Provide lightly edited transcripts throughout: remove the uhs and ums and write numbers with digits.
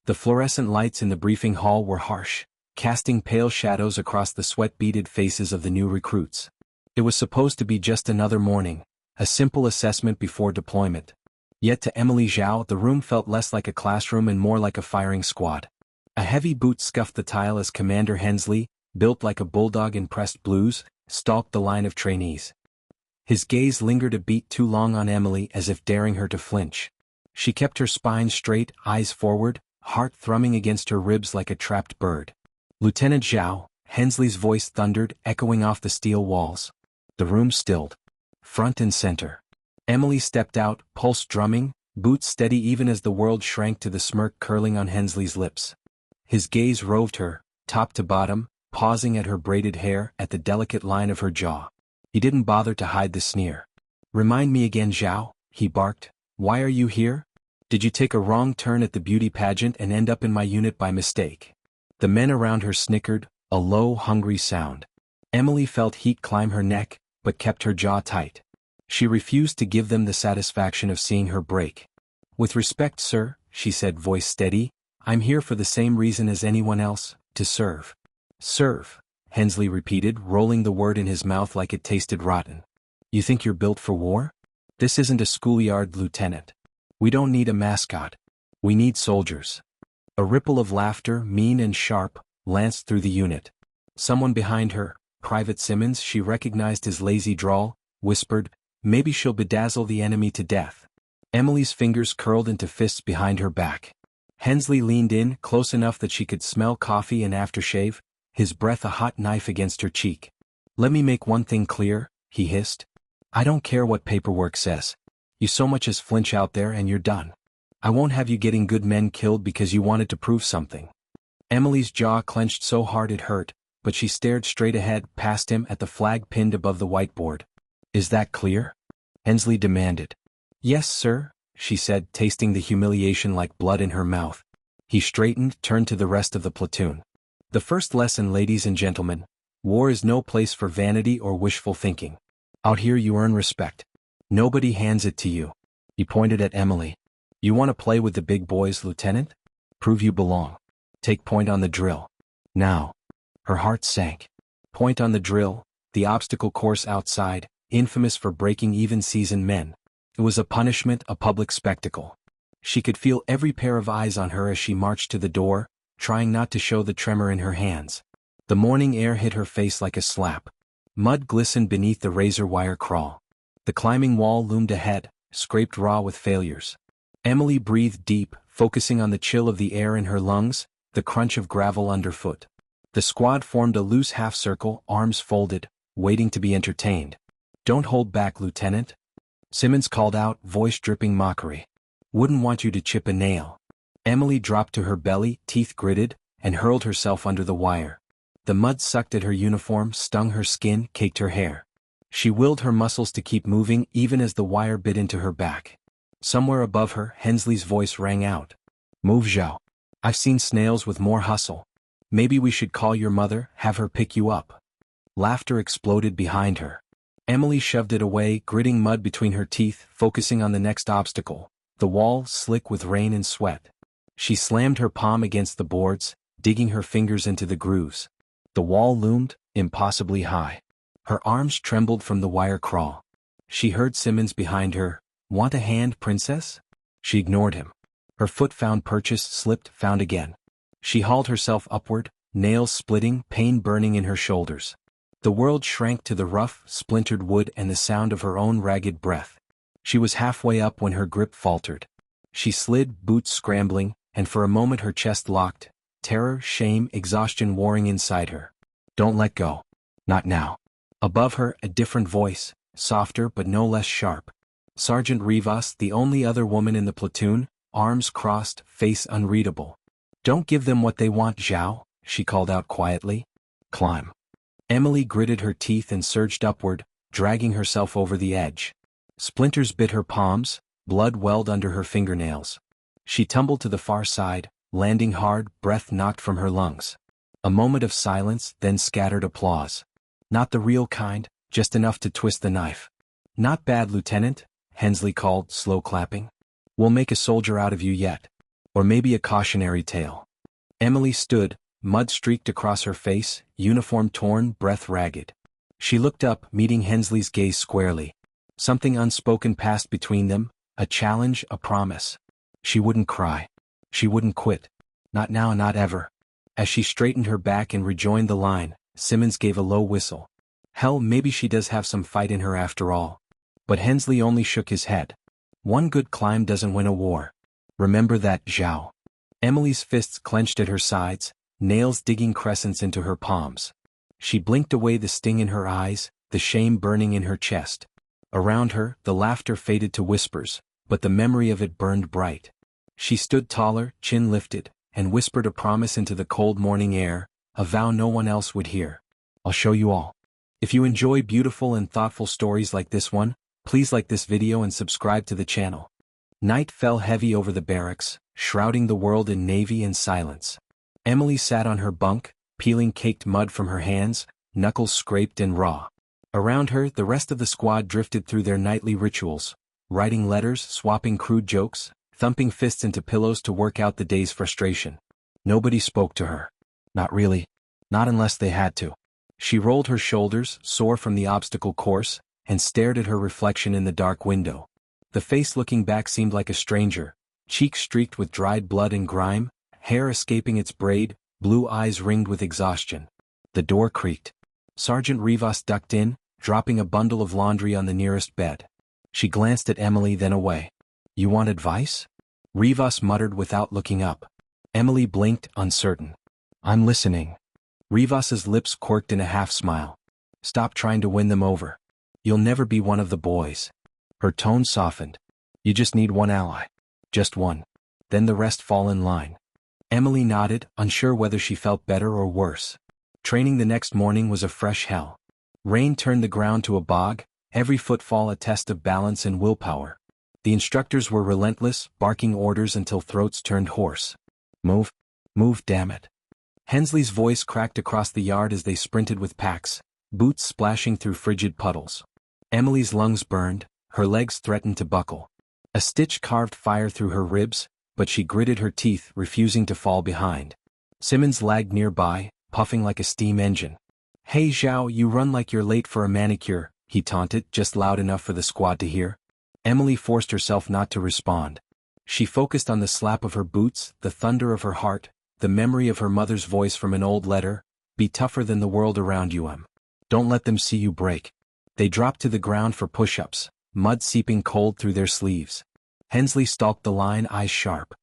The fluorescent lights in the briefing hall were harsh, casting pale shadows across the sweat-beaded faces of the new recruits. It was supposed to be just another morning, a simple assessment before deployment. Yet to Emily Zhao the room felt less like a classroom and more like a firing squad. A heavy boot scuffed the tile as Commander Hensley, built like a bulldog in pressed blues, stalked the line of trainees. His gaze lingered a beat too long on Emily as if daring her to flinch. She kept her spine straight, eyes forward, heart thrumming against her ribs like a trapped bird. "Lieutenant Zhao," Hensley's voice thundered, echoing off the steel walls. The room stilled. Front and center. Emily stepped out, pulse drumming, boots steady even as the world shrank to the smirk curling on Hensley's lips. His gaze roved her, top to bottom, pausing at her braided hair, at the delicate line of her jaw. He didn't bother to hide the sneer. "Remind me again, Zhao," he barked. "Why are you here? Did you take a wrong turn at the beauty pageant and end up in my unit by mistake?" The men around her snickered, a low, hungry sound. Emily felt heat climb her neck, but kept her jaw tight. She refused to give them the satisfaction of seeing her break. "With respect, sir," she said, voice steady, "I'm here for the same reason as anyone else, to serve." "Serve," Hensley repeated, rolling the word in his mouth like it tasted rotten. "You think you're built for war? This isn't a schoolyard, Lieutenant. We don't need a mascot. We need soldiers." A ripple of laughter, mean and sharp, lanced through the unit. Someone behind her, Private Simmons, she recognized his lazy drawl, whispered, "Maybe she'll bedazzle the enemy to death." Emily's fingers curled into fists behind her back. Hensley leaned in, close enough that she could smell coffee and aftershave, his breath a hot knife against her cheek. "Let me make one thing clear," he hissed. "I don't care what paperwork says. You so much as flinch out there and you're done. I won't have you getting good men killed because you wanted to prove something." Emily's jaw clenched so hard it hurt, but she stared straight ahead, past him at the flag pinned above the whiteboard. "Is that clear?" Hensley demanded. "Yes, sir," she said, tasting the humiliation like blood in her mouth. He straightened, turned to the rest of the platoon. "The first lesson, ladies and gentlemen. War is no place for vanity or wishful thinking. Out here you earn respect. Nobody hands it to you." He pointed at Emily. "You want to play with the big boys, Lieutenant? Prove you belong. Take point on the drill. Now." Her heart sank. Point on the drill, the obstacle course outside, infamous for breaking even seasoned men. It was a punishment, a public spectacle. She could feel every pair of eyes on her as she marched to the door, trying not to show the tremor in her hands. The morning air hit her face like a slap. Mud glistened beneath the razor wire crawl. The climbing wall loomed ahead, scraped raw with failures. Emily breathed deep, focusing on the chill of the air in her lungs, the crunch of gravel underfoot. The squad formed a loose half-circle, arms folded, waiting to be entertained. "Don't hold back, Lieutenant," Simmons called out, voice dripping mockery. "Wouldn't want you to chip a nail." Emily dropped to her belly, teeth gritted, and hurled herself under the wire. The mud sucked at her uniform, stung her skin, caked her hair. She willed her muscles to keep moving even as the wire bit into her back. Somewhere above her, Hensley's voice rang out. "Move, Zhao. I've seen snails with more hustle. Maybe we should call your mother, have her pick you up." Laughter exploded behind her. Emily shoved it away, gritting mud between her teeth, focusing on the next obstacle, the wall slick with rain and sweat. She slammed her palm against the boards, digging her fingers into the grooves. The wall loomed, impossibly high. Her arms trembled from the wire crawl. She heard Simmons behind her. "Want a hand, princess?" She ignored him. Her foot found purchase, slipped, found again. She hauled herself upward, nails splitting, pain burning in her shoulders. The world shrank to the rough, splintered wood and the sound of her own ragged breath. She was halfway up when her grip faltered. She slid, boots scrambling, and for a moment her chest locked, terror, shame, exhaustion warring inside her. "Don't let go. Not now." Above her, a different voice, softer but no less sharp. Sergeant Rivas, the only other woman in the platoon, arms crossed, face unreadable. "Don't give them what they want, Zhao," she called out quietly. "Climb." Emily gritted her teeth and surged upward, dragging herself over the edge. Splinters bit her palms, blood welled under her fingernails. She tumbled to the far side, landing hard, breath knocked from her lungs. A moment of silence, then scattered applause. Not the real kind, just enough to twist the knife. "Not bad, Lieutenant," Hensley called, slow clapping. "We'll make a soldier out of you yet." Or maybe a cautionary tale. Emily stood, mud streaked across her face, uniform torn, breath ragged. She looked up, meeting Hensley's gaze squarely. Something unspoken passed between them, a challenge, a promise. She wouldn't cry. She wouldn't quit. Not now, not ever. As she straightened her back and rejoined the line, Simmons gave a low whistle. Hell, maybe she does have some fight in her after all. But Hensley only shook his head. One good climb doesn't win a war. Remember that, Zhao. Emily's fists clenched at her sides, nails digging crescents into her palms. She blinked away, the sting in her eyes, the shame burning in her chest. Around her, the laughter faded to whispers, but the memory of it burned bright. She stood taller, chin lifted, and whispered a promise into the cold morning air, a vow no one else would hear. I'll show you all. If you enjoy beautiful and thoughtful stories like this one, please like this video and subscribe to the channel. Night fell heavy over the barracks, shrouding the world in navy and silence. Emily sat on her bunk, peeling caked mud from her hands, knuckles scraped and raw. Around her, the rest of the squad drifted through their nightly rituals, writing letters, swapping crude jokes, thumping fists into pillows to work out the day's frustration. Nobody spoke to her. Not really. Not unless they had to. She rolled her shoulders, sore from the obstacle course, and stared at her reflection in the dark window. The face looking back seemed like a stranger, cheeks streaked with dried blood and grime, hair escaping its braid, blue eyes ringed with exhaustion. The door creaked. Sergeant Rivas ducked in, dropping a bundle of laundry on the nearest bed. She glanced at Emily, then away. You want advice? Rivas muttered without looking up. Emily blinked, uncertain. I'm listening. Rivas's lips quirked in a half-smile. Stop trying to win them over. You'll never be one of the boys. Her tone softened. You just need one ally. Just one. Then the rest fall in line. Emily nodded, unsure whether she felt better or worse. Training the next morning was a fresh hell. Rain turned the ground to a bog, every footfall a test of balance and willpower. The instructors were relentless, barking orders until throats turned hoarse. Move. Move, damn it. Hensley's voice cracked across the yard as they sprinted with packs, boots splashing through frigid puddles. Emily's lungs burned, her legs threatened to buckle. A stitch carved fire through her ribs, but she gritted her teeth, refusing to fall behind. Simmons lagged nearby, puffing like a steam engine. Hey Zhao, you run like you're late for a manicure, he taunted, just loud enough for the squad to hear. Emily forced herself not to respond. She focused on the slap of her boots, the thunder of her heart, the memory of her mother's voice from an old letter, be tougher than the world around you. Don't let them see you break. They dropped to the ground for push-ups, mud seeping cold through their sleeves. Hensley stalked the line, eyes sharp.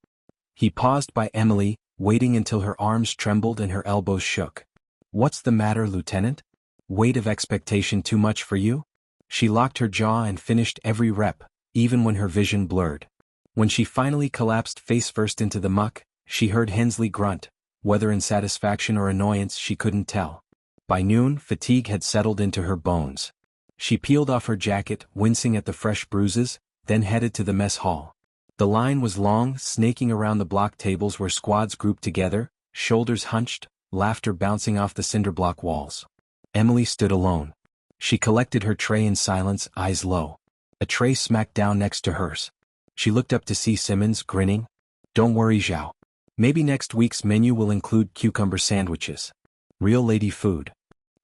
He paused by Emily, waiting until her arms trembled and her elbows shook. What's the matter, Lieutenant? Weight of expectation too much for you? She locked her jaw and finished every rep, even when her vision blurred. When she finally collapsed face first into the muck, she heard Hensley grunt, whether in satisfaction or annoyance she couldn't tell. By noon, fatigue had settled into her bones. She peeled off her jacket, wincing at the fresh bruises, then headed to the mess hall. The line was long, snaking around the block tables where squads grouped together, shoulders hunched, laughter bouncing off the cinderblock walls. Emily stood alone. She collected her tray in silence, eyes low. A tray smacked down next to hers. She looked up to see Simmons, grinning. Don't worry, Zhao. Maybe next week's menu will include cucumber sandwiches. Real lady food.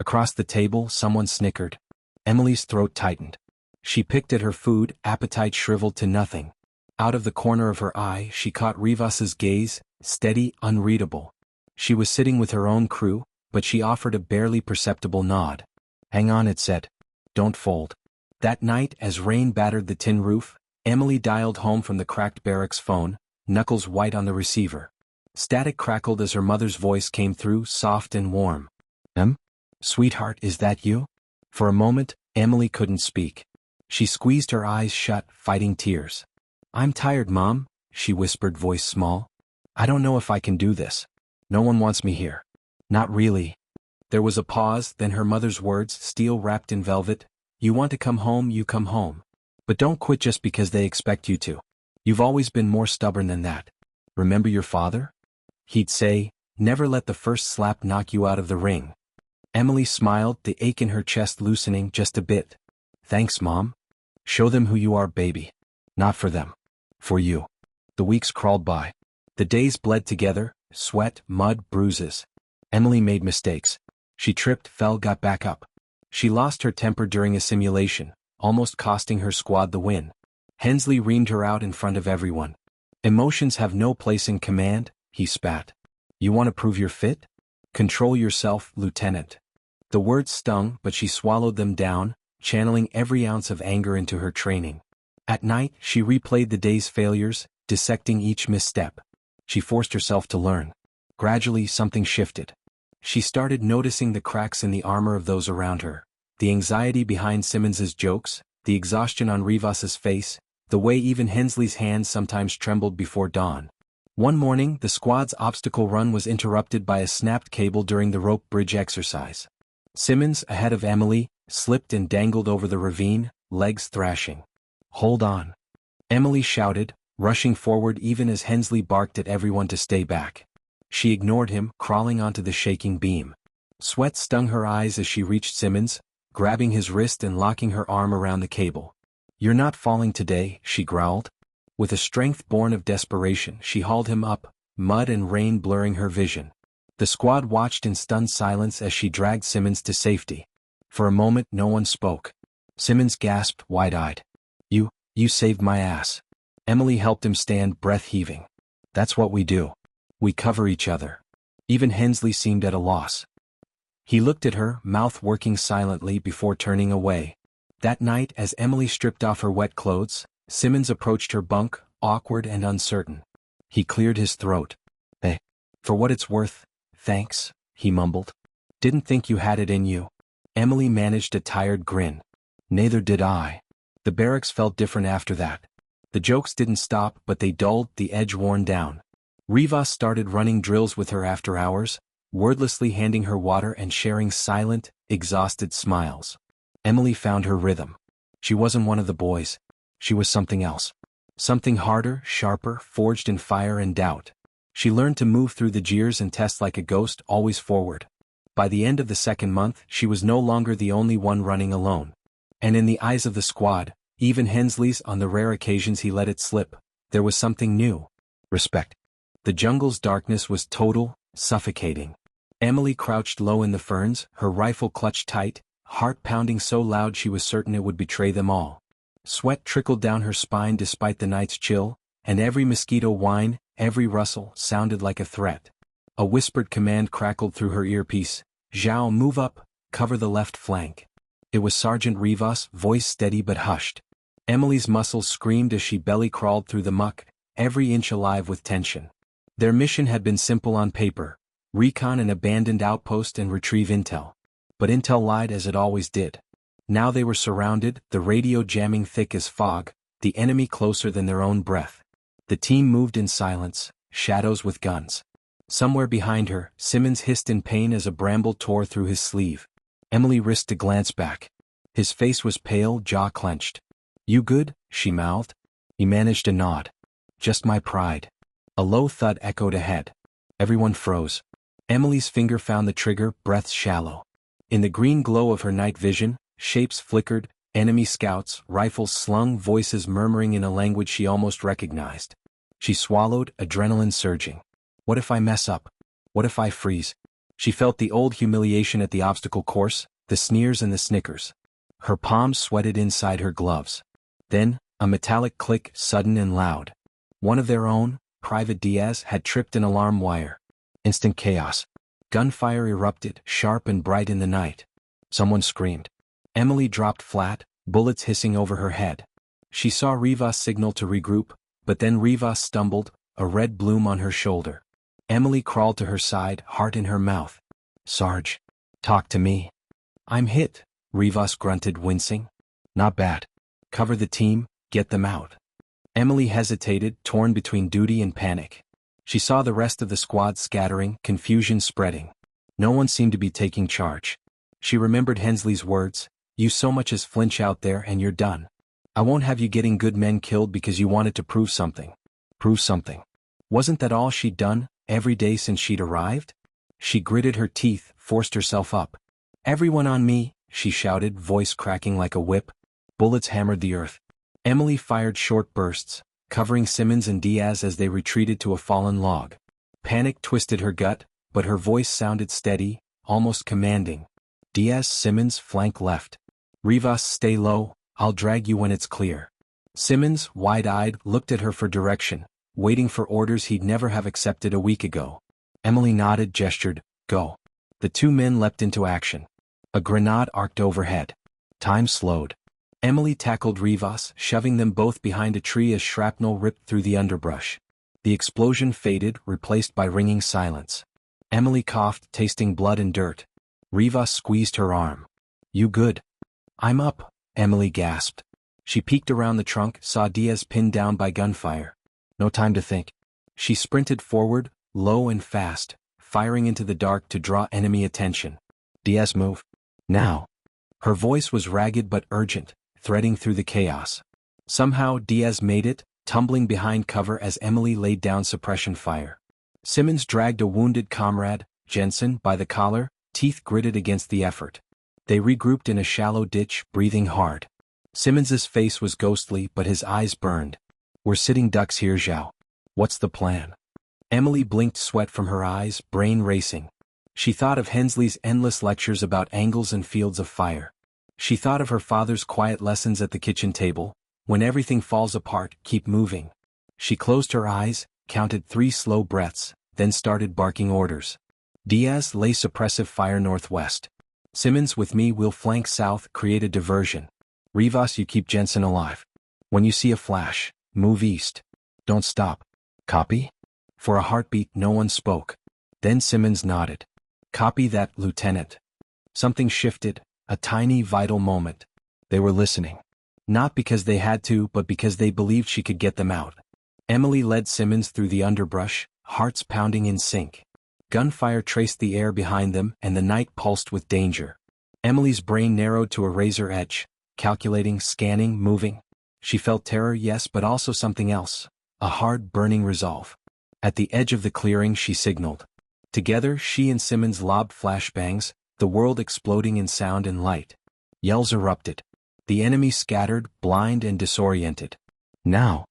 Across the table, someone snickered. Emily's throat tightened. She picked at her food, appetite shriveled to nothing. Out of the corner of her eye, she caught Rivas's gaze, steady, unreadable. She was sitting with her own crew, but she offered a barely perceptible nod. Hang on, it said. Don't fold. That night, as rain battered the tin roof, Emily dialed home from the cracked barracks phone, knuckles white on the receiver. Static crackled as her mother's voice came through, soft and warm. Sweetheart, is that you? For a moment, Emily couldn't speak. She squeezed her eyes shut, fighting tears. I'm tired, Mom, she whispered, voice small. I don't know if I can do this. No one wants me here. Not really. There was a pause, then her mother's words, steel wrapped in velvet. You want to come home, you come home. But don't quit just because they expect you to. You've always been more stubborn than that. Remember your father? He'd say, never let the first slap knock you out of the ring. Emily smiled, the ache in her chest loosening just a bit. Thanks, Mom. Show them who you are, baby. Not for them. For you. The weeks crawled by. The days bled together, sweat, mud, bruises. Emily made mistakes. She tripped, fell, got back up. She lost her temper during a simulation, almost costing her squad the win. Hensley reamed her out in front of everyone. Emotions have no place in command, he spat. You want to prove you're fit? Control yourself, Lieutenant. The words stung, but she swallowed them down, channeling every ounce of anger into her training. At night, she replayed the day's failures, dissecting each misstep. She forced herself to learn. Gradually, something shifted. She started noticing the cracks in the armor of those around her, the anxiety behind Simmons's jokes, the exhaustion on Rivas's face, the way even Hensley's hands sometimes trembled before dawn. One morning, the squad's obstacle run was interrupted by a snapped cable during the rope bridge exercise. Simmons, ahead of Emily, slipped and dangled over the ravine, legs thrashing. Hold on. Emily shouted, rushing forward even as Hensley barked at everyone to stay back. She ignored him, crawling onto the shaking beam. Sweat stung her eyes as she reached Simmons, grabbing his wrist and locking her arm around the cable. You're not falling today, she growled. With a strength born of desperation, she hauled him up, mud and rain blurring her vision. The squad watched in stunned silence as she dragged Simmons to safety. For a moment, no one spoke. Simmons gasped, wide-eyed. You saved my ass. Emily helped him stand, breath heaving. That's what we do. We cover each other. Even Hensley seemed at a loss. He looked at her, mouth working silently before turning away. That night, as Emily stripped off her wet clothes, Simmons approached her bunk, awkward and uncertain. He cleared his throat. Hey, for what it's worth, thanks, he mumbled. Didn't think you had it in you. Emily managed a tired grin. Neither did I. The barracks felt different after that. The jokes didn't stop, but they dulled, the edge worn down. Rivas started running drills with her after hours, wordlessly handing her water and sharing silent, exhausted smiles. Emily found her rhythm. She wasn't one of the boys. She was something else. Something harder, sharper, forged in fire and doubt. She learned to move through the jeers and test like a ghost, always forward. By the end of the second month, she was no longer the only one running alone. And in the eyes of the squad, even Hensley's on the rare occasions he let it slip, there was something new. Respect. The jungle's darkness was total, suffocating. Emily crouched low in the ferns, her rifle clutched tight, heart pounding so loud she was certain it would betray them all. Sweat trickled down her spine despite the night's chill, and every mosquito whine, every rustle, sounded like a threat. A whispered command crackled through her earpiece. Zhao, move up, cover the left flank. It was Sergeant Rivas, voice steady but hushed. Emily's muscles screamed as she belly crawled through the muck, every inch alive with tension. Their mission had been simple on paper: recon an abandoned outpost and retrieve intel. But intel lied as it always did. Now they were surrounded, the radio jamming thick as fog, the enemy closer than their own breath. The team moved in silence, shadows with guns. Somewhere behind her, Simmons hissed in pain as a bramble tore through his sleeve. Emily risked a glance back. His face was pale, jaw clenched. You good? She mouthed. He managed a nod. Just my pride. A low thud echoed ahead. Everyone froze. Emily's finger found the trigger, breaths shallow. In the green glow of her night vision, shapes flickered, enemy scouts, rifles slung, voices murmuring in a language she almost recognized. She swallowed, adrenaline surging. What if I mess up? What if I freeze? She felt the old humiliation at the obstacle course, the sneers and the snickers. Her palms sweated inside her gloves. Then, a metallic click, sudden and loud. One of their own, Private Diaz, had tripped an alarm wire. Instant chaos. Gunfire erupted, sharp and bright in the night. Someone screamed. Emily dropped flat, bullets hissing over her head. She saw Rivas signal to regroup, but then Rivas stumbled, a red bloom on her shoulder. Emily crawled to her side, heart in her mouth. Sarge. Talk to me. I'm hit, Rivas grunted, wincing. Not bad. Cover the team, get them out. Emily hesitated, torn between duty and panic. She saw the rest of the squad scattering, confusion spreading. No one seemed to be taking charge. She remembered Hensley's words, you so much as flinch out there and you're done. I won't have you getting good men killed because you wanted to prove something. Prove something. Wasn't that all she'd done, every day since she'd arrived? She gritted her teeth, forced herself up. Everyone on me, she shouted, voice cracking like a whip. Bullets hammered the earth. Emily fired short bursts, covering Simmons and Diaz as they retreated to a fallen log. Panic twisted her gut, but her voice sounded steady, almost commanding. Diaz, Simmons, flank left. Rivas, stay low, I'll drag you when it's clear. Simmons, wide-eyed, looked at her for direction, waiting for orders he'd never have accepted a week ago. Emily nodded, gestured, go. The two men leapt into action. A grenade arced overhead. Time slowed. Emily tackled Rivas, shoving them both behind a tree as shrapnel ripped through the underbrush. The explosion faded, replaced by ringing silence. Emily coughed, tasting blood and dirt. Rivas squeezed her arm. You good? I'm up, Emily gasped. She peeked around the trunk, saw Diaz pinned down by gunfire. No time to think. She sprinted forward, low and fast, firing into the dark to draw enemy attention. Diaz, move. Now. Her voice was ragged but urgent, threading through the chaos. Somehow Diaz made it, tumbling behind cover as Emily laid down suppression fire. Simmons dragged a wounded comrade, Jensen, by the collar, teeth gritted against the effort. They regrouped in a shallow ditch, breathing hard. Simmons's face was ghostly but his eyes burned. We're sitting ducks here, Zhao. What's the plan? Emily blinked, sweat from her eyes, brain racing. She thought of Hensley's endless lectures about angles and fields of fire. She thought of her father's quiet lessons at the kitchen table. When everything falls apart, keep moving. She closed her eyes, counted 3 slow breaths, then started barking orders. Diaz, lay suppressive fire northwest. Simmons, with me, will flank south, create a diversion. Rivas, you keep Jensen alive. When you see a flash, move east. Don't stop. Copy? For a heartbeat, no one spoke. Then Simmons nodded. Copy that, Lieutenant. Something shifted, a tiny, vital moment. They were listening. Not because they had to, but because they believed she could get them out. Emily led Simmons through the underbrush, hearts pounding in sync. Gunfire traced the air behind them, and the night pulsed with danger. Emily's brain narrowed to a razor edge, calculating, scanning, moving. She felt terror, yes, but also something else, a hard, burning resolve. At the edge of the clearing, she signaled. Together, she and Simmons lobbed flashbangs, the world exploding in sound and light. Yells erupted. The enemy scattered, blind and disoriented. Now!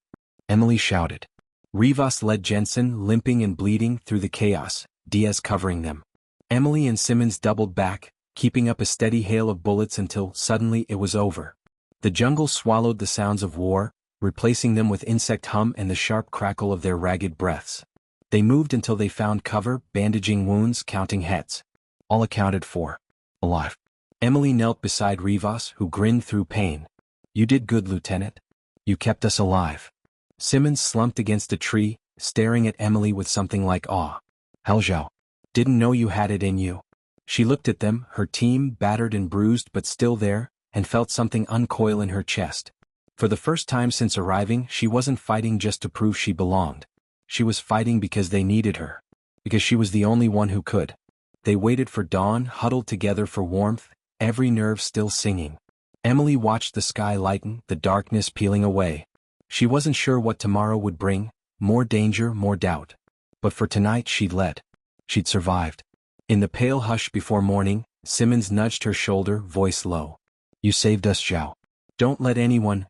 Emily shouted. Rivas led Jensen, limping and bleeding, through the chaos, Diaz covering them. Emily and Simmons doubled back, keeping up a steady hail of bullets until, suddenly, it was over. The jungle swallowed the sounds of war, replacing them with insect hum and the sharp crackle of their ragged breaths. They moved until they found cover, bandaging wounds, counting heads. All accounted for. Alive. Emily knelt beside Rivas, who grinned through pain. You did good, Lieutenant. You kept us alive. Simmons slumped against a tree, staring at Emily with something like awe. Hell, Zhao. Didn't know you had it in you. She looked at them, her team battered and bruised but still there, and felt something uncoil in her chest. For the first time since arriving, she wasn't fighting just to prove she belonged. She was fighting because they needed her. Because she was the only one who could. They waited for dawn, huddled together for warmth, every nerve still singing. Emily watched the sky lighten, the darkness peeling away. She wasn't sure what tomorrow would bring, more danger, more doubt. But for tonight she'd led. She'd survived. In the pale hush before morning, Simmons nudged her shoulder, voice low. You saved us, Zhao. Don't let anyone,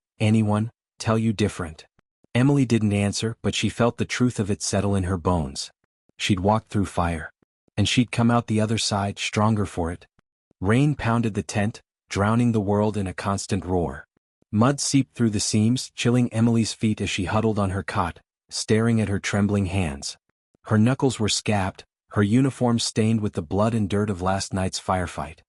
tell you different. Emily didn't answer, but she felt the truth of it settle in her bones. She'd walked through fire. And she'd come out the other side, stronger for it. Rain pounded the tent, drowning the world in a constant roar. Mud seeped through the seams, chilling Emily's feet as she huddled on her cot, staring at her trembling hands. Her knuckles were scabbed, her uniform stained with the blood and dirt of last night's firefight.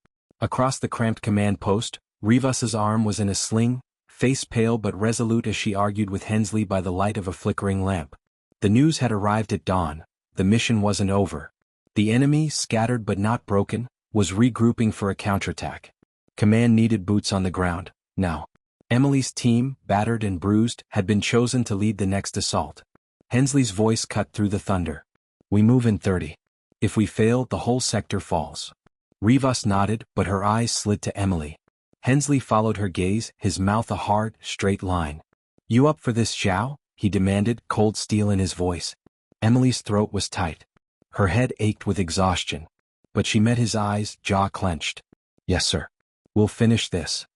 Across the cramped command post, Rivas's arm was in a sling, face pale but resolute as she argued with Hensley by the light of a flickering lamp. The news had arrived at dawn. The mission wasn't over. The enemy, scattered but not broken, was regrouping for a counterattack. Command needed boots on the ground, now. Emily's team, battered and bruised, had been chosen to lead the next assault. Hensley's voice cut through the thunder. We move in 30. If we fail, the whole sector falls. Rivas nodded, but her eyes slid to Emily. Hensley followed her gaze, his mouth a hard, straight line. You up for this, Zhao? He demanded, cold steel in his voice. Emily's throat was tight. Her head ached with exhaustion. But she met his eyes, jaw clenched. Yes, sir. We'll finish this.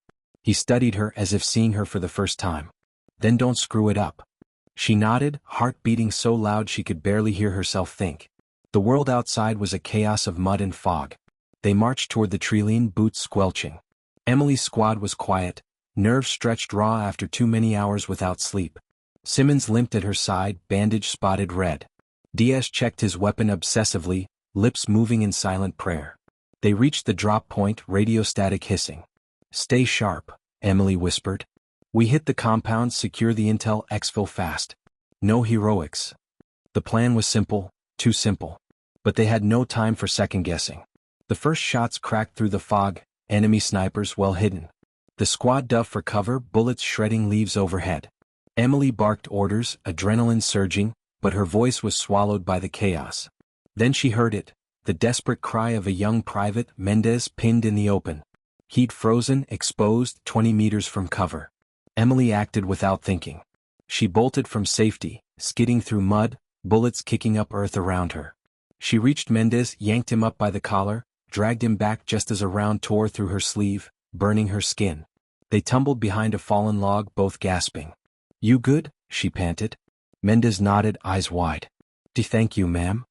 He studied her as if seeing her for the first time. Then don't screw it up. She nodded, heart beating so loud she could barely hear herself think. The world outside was a chaos of mud and fog. They marched toward the Trilene, boots squelching. Emily's squad was quiet, nerves stretched raw after too many hours without sleep. Simmons limped at her side, bandage spotted red. Diaz checked his weapon obsessively, lips moving in silent prayer. They reached the drop point, radio static hissing. "Stay sharp," Emily whispered. "We hit the compound, secure the intel, exfil fast. No heroics." The plan was simple, too simple. But they had no time for second-guessing. The first shots cracked through the fog, enemy snipers well hidden. The squad dove for cover, bullets shredding leaves overhead. Emily barked orders, adrenaline surging, but her voice was swallowed by the chaos. Then she heard it, the desperate cry of a young private, Mendez, pinned in the open. Heat frozen, exposed, 20 meters from cover. Emily acted without thinking. She bolted from safety, skidding through mud, bullets kicking up earth around her. She reached Mendez, yanked him up by the collar, dragged him back just as a round tore through her sleeve, burning her skin. They tumbled behind a fallen log, both gasping. "You good?" she panted. Mendez nodded, eyes wide. "Thank you, ma'am."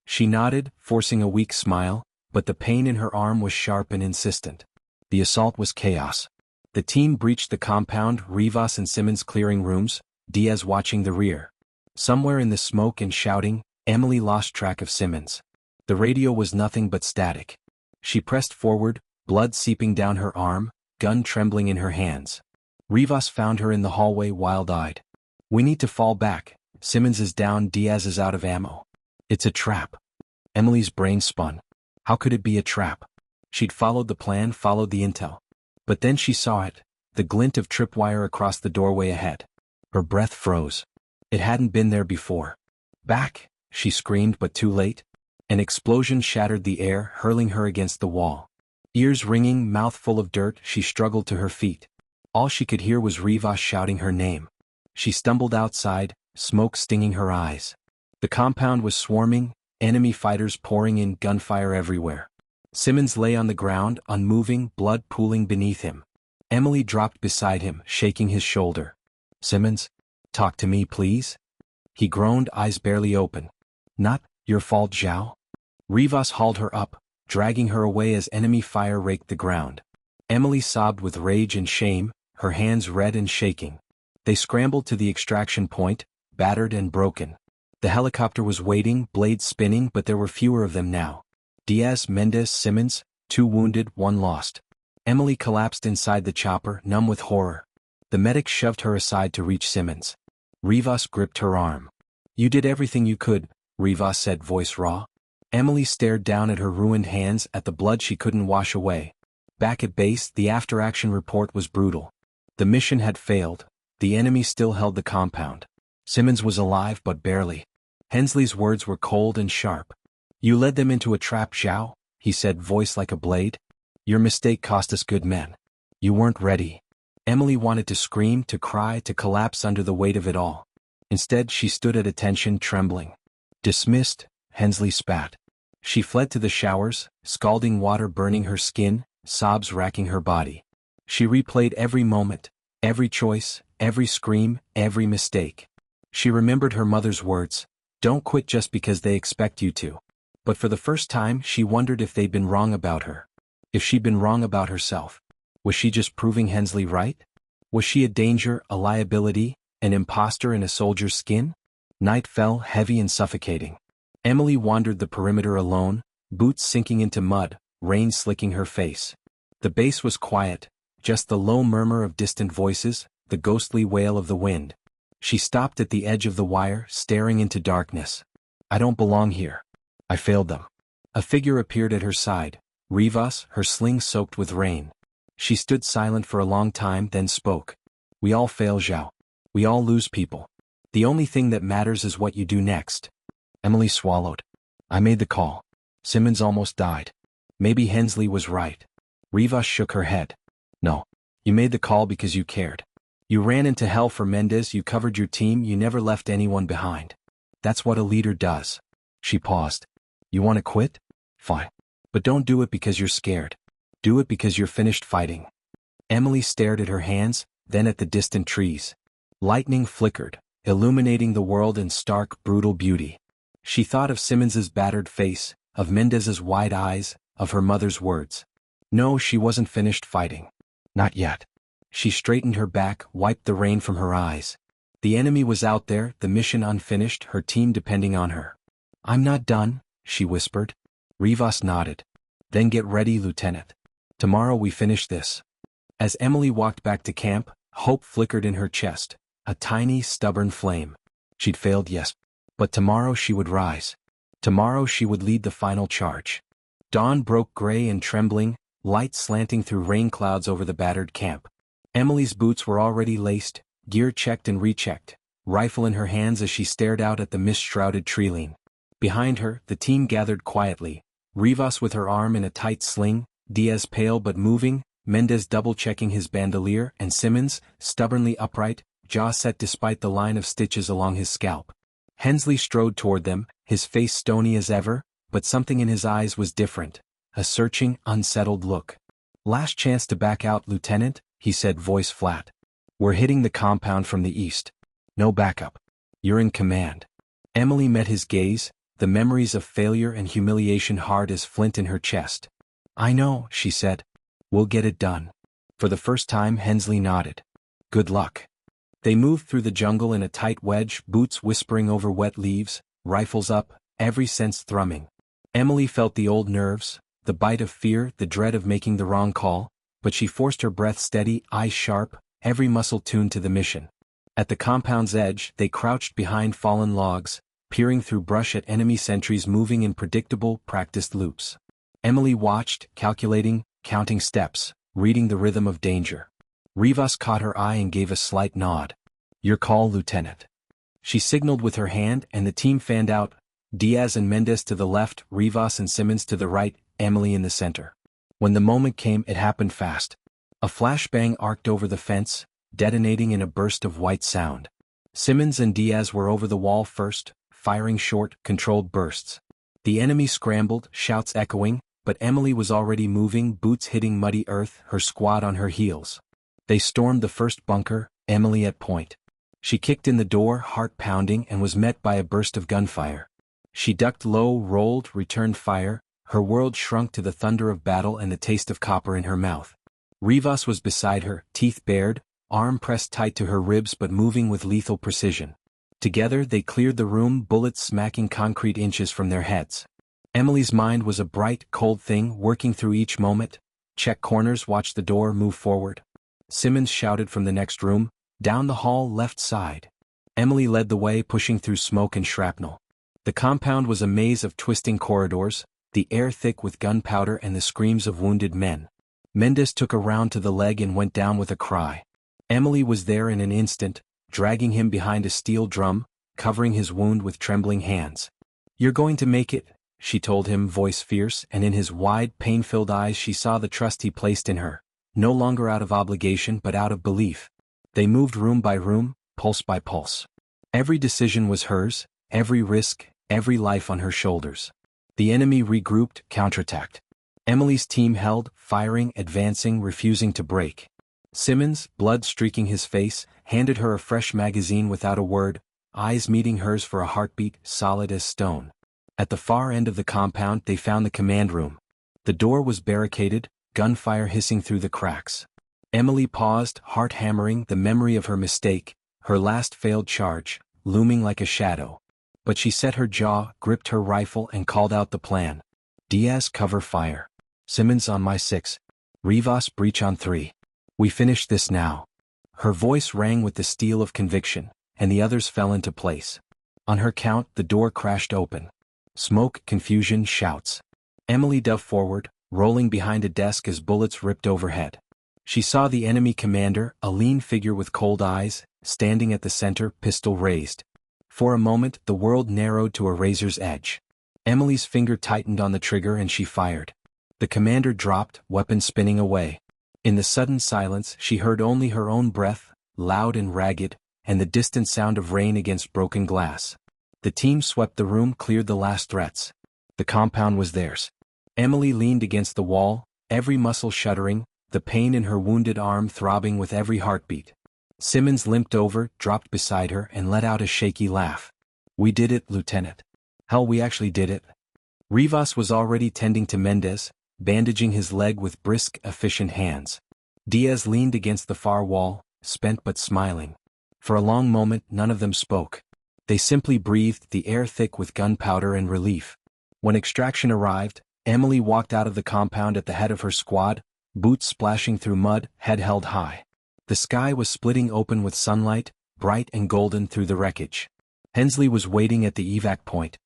She nodded, forcing a weak smile, but the pain in her arm was sharp and insistent. The assault was chaos. The team breached the compound, Rivas and Simmons clearing rooms, Diaz watching the rear. Somewhere in the smoke and shouting, Emily lost track of Simmons. The radio was nothing but static. She pressed forward, blood seeping down her arm, gun trembling in her hands. Rivas found her in the hallway, wild-eyed. "We need to fall back. Simmons is down, Diaz is out of ammo." "It's a trap." Emily's brain spun. How could it be a trap? She'd followed the plan, followed the intel. But then she saw it, the glint of tripwire across the doorway ahead. Her breath froze. It hadn't been there before. "Back!" she screamed, but too late. An explosion shattered the air, hurling her against the wall. Ears ringing, mouth full of dirt, she struggled to her feet. All she could hear was Rivas shouting her name. She stumbled outside, smoke stinging her eyes. The compound was swarming, enemy fighters pouring in, gunfire everywhere. Simmons lay on the ground, unmoving, blood pooling beneath him. Emily dropped beside him, shaking his shoulder. "Simmons, talk to me, please." He groaned, eyes barely open. "Not your fault, Zhao." Rivas hauled her up, dragging her away as enemy fire raked the ground. Emily sobbed with rage and shame, her hands red and shaking. They scrambled to the extraction point, battered and broken. The helicopter was waiting, blades spinning, but there were fewer of them now. Diaz, Mendez, Simmons, 2 wounded, 1 lost. Emily collapsed inside the chopper, numb with horror. The medic shoved her aside to reach Simmons. Rivas gripped her arm. "You did everything you could," Rivas said, voice raw. Emily stared down at her ruined hands, at the blood she couldn't wash away. Back at base, the after-action report was brutal. The mission had failed. The enemy still held the compound. Simmons was alive, but barely. Hensley's words were cold and sharp. "You led them into a trap, Zhao," he said, voice like a blade. "Your mistake cost us good men. You weren't ready." Emily wanted to scream, to cry, to collapse under the weight of it all. Instead, she stood at attention, trembling. "Dismissed," Hensley spat. She fled to the showers, scalding water burning her skin, sobs racking her body. She replayed every moment, every choice, every scream, every mistake. She remembered her mother's words, "Don't quit just because they expect you to." But for the first time, she wondered if they'd been wrong about her. If she'd been wrong about herself. Was she just proving Hensley right? Was she a danger, a liability, an imposter in a soldier's skin? Night fell, heavy and suffocating. Emily wandered the perimeter alone, boots sinking into mud, rain slicking her face. The base was quiet, just the low murmur of distant voices, the ghostly wail of the wind. She stopped at the edge of the wire, staring into darkness. "I don't belong here. I failed them." A figure appeared at her side, Rivas, her sling soaked with rain. She stood silent for a long time, then spoke. "We all fail, Zhao. We all lose people. The only thing that matters is what you do next." Emily swallowed. "I made the call. Simmons almost died. Maybe Hensley was right." Rivas shook her head. "No. You made the call because you cared. You ran into hell for Mendez, you covered your team, you never left anyone behind. That's what a leader does." She paused. "You want to quit? Fine. But don't do it because you're scared. Do it because you're finished fighting." Emily stared at her hands, then at the distant trees. Lightning flickered, illuminating the world in stark, brutal beauty. She thought of Simmons's battered face, of Mendez's wide eyes, of her mother's words. No, she wasn't finished fighting. Not yet. She straightened her back, wiped the rain from her eyes. The enemy was out there, the mission unfinished, her team depending on her. I'm not done, she whispered. Rivas nodded. Then get ready, Lieutenant. Tomorrow we finish this. As Emily walked back to camp, hope flickered in her chest, a tiny, stubborn flame. She'd failed, yes. But tomorrow she would rise. Tomorrow she would lead the final charge. Dawn broke gray and trembling, light slanting through rain clouds over the battered camp. Emily's boots were already laced, gear checked and rechecked, rifle in her hands as she stared out at the mist-shrouded treeline. Behind her, the team gathered quietly, Rivas with her arm in a tight sling, Diaz pale but moving, Mendez double-checking his bandolier, and Simmons, stubbornly upright, jaw set despite the line of stitches along his scalp. Hensley strode toward them, his face stony as ever, but something in his eyes was different, a searching, unsettled look. Last chance to back out, Lieutenant, he said, voice flat. We're hitting the compound from the east. No backup. You're in command. Emily met his gaze, the memories of failure and humiliation hard as flint in her chest. I know, she said. We'll get it done. For the first time, Hensley nodded. Good luck. They moved through the jungle in a tight wedge, boots whispering over wet leaves, rifles up, every sense thrumming. Emily felt the old nerves, the bite of fear, the dread of making the wrong call, but she forced her breath steady, eyes sharp, every muscle tuned to the mission. At the compound's edge, they crouched behind fallen logs, peering through brush at enemy sentries moving in predictable, practiced loops. Emily watched, calculating, counting steps, reading the rhythm of danger. Rivas caught her eye and gave a slight nod. Your call, Lieutenant. She signaled with her hand and the team fanned out, Diaz and Mendez to the left, Rivas and Simmons to the right, Emily in the center. When the moment came, it happened fast. A flashbang arced over the fence, detonating in a burst of white sound. Simmons and Diaz were over the wall first, firing short, controlled bursts. The enemy scrambled, shouts echoing, but Emily was already moving, boots hitting muddy earth, her squad on her heels. They stormed the first bunker, Emily at point. She kicked in the door, heart pounding, and was met by a burst of gunfire. She ducked low, rolled, returned fire, her world shrunk to the thunder of battle and the taste of copper in her mouth. Rivas was beside her, teeth bared, arm pressed tight to her ribs but moving with lethal precision. Together they cleared the room, bullets smacking concrete inches from their heads. Emily's mind was a bright, cold thing, working through each moment. Check corners, watch the door, move forward. Simmons shouted from the next room, down the hall, left side. Emily led the way, pushing through smoke and shrapnel. The compound was a maze of twisting corridors, the air thick with gunpowder and the screams of wounded men. Mendez took a round to the leg and went down with a cry. Emily was there in an instant, dragging him behind a steel drum, covering his wound with trembling hands. You're going to make it, she told him, voice fierce, and in his wide, pain-filled eyes she saw the trust he placed in her, no longer out of obligation but out of belief. They moved room by room, pulse by pulse. Every decision was hers, every risk, every life on her shoulders. The enemy regrouped, counterattacked. Emily's team held, firing, advancing, refusing to break. Simmons, blood streaking his face, handed her a fresh magazine without a word, eyes meeting hers for a heartbeat, solid as stone. At the far end of the compound they found the command room. The door was barricaded, gunfire hissing through the cracks. Emily paused, heart hammering, the memory of her mistake, her last failed charge, looming like a shadow. But she set her jaw, gripped her rifle and called out the plan. Diaz, cover fire. Simmons on my 6. Rivas, breach on 3. We finish this now. Her voice rang with the steel of conviction, and the others fell into place. On her count, the door crashed open. Smoke, confusion, shouts. Emily dove forward, rolling behind a desk as bullets ripped overhead. She saw the enemy commander, a lean figure with cold eyes, standing at the center, pistol raised. For a moment, the world narrowed to a razor's edge. Emily's finger tightened on the trigger and she fired. The commander dropped, weapon spinning away. In the sudden silence, she heard only her own breath, loud and ragged, and the distant sound of rain against broken glass. The team swept the room, cleared the last threats. The compound was theirs. Emily leaned against the wall, every muscle shuddering, the pain in her wounded arm throbbing with every heartbeat. Simmons limped over, dropped beside her, and let out a shaky laugh. "We did it, Lieutenant. Hell, we actually did it." Rivas was already tending to Mendez, bandaging his leg with brisk, efficient hands. Diaz leaned against the far wall, spent but smiling. For a long moment none of them spoke. They simply breathed, the air thick with gunpowder and relief. When extraction arrived, Emily walked out of the compound at the head of her squad, boots splashing through mud, head held high. The sky was splitting open with sunlight, bright and golden through the wreckage. Hensley was waiting at the evac point.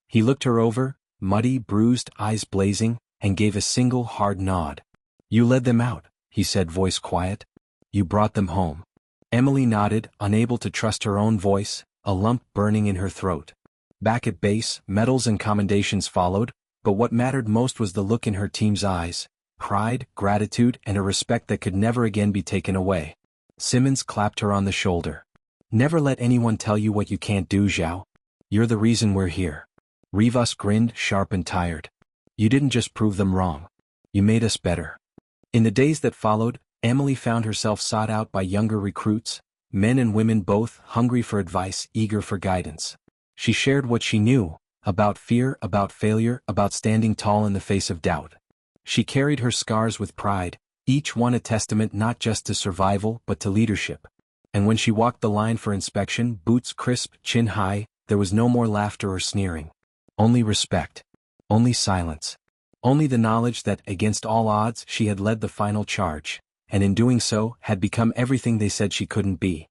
He looked her over, muddy, bruised, eyes blazing, and gave a single hard nod. "You led them out," he said, voice quiet. "You brought them home." Emily nodded, unable to trust her own voice, a lump burning in her throat. Back at base, medals and commendations followed, but what mattered most was the look in her team's eyes. Pride, gratitude, and a respect that could never again be taken away. Simmons clapped her on the shoulder. "Never let anyone tell you what you can't do, Zhao. You're the reason we're here." Rivas grinned, sharp and tired. "You didn't just prove them wrong. You made us better." In the days that followed, Emily found herself sought out by younger recruits, men and women both, hungry for advice, eager for guidance. She shared what she knew, about fear, about failure, about standing tall in the face of doubt. She carried her scars with pride, each one a testament not just to survival but to leadership. And when she walked the line for inspection, boots crisp, chin high, there was no more laughter or sneering. Only respect. Only silence. Only the knowledge that, against all odds, she had led the final charge, and in doing so, had become everything they said she couldn't be.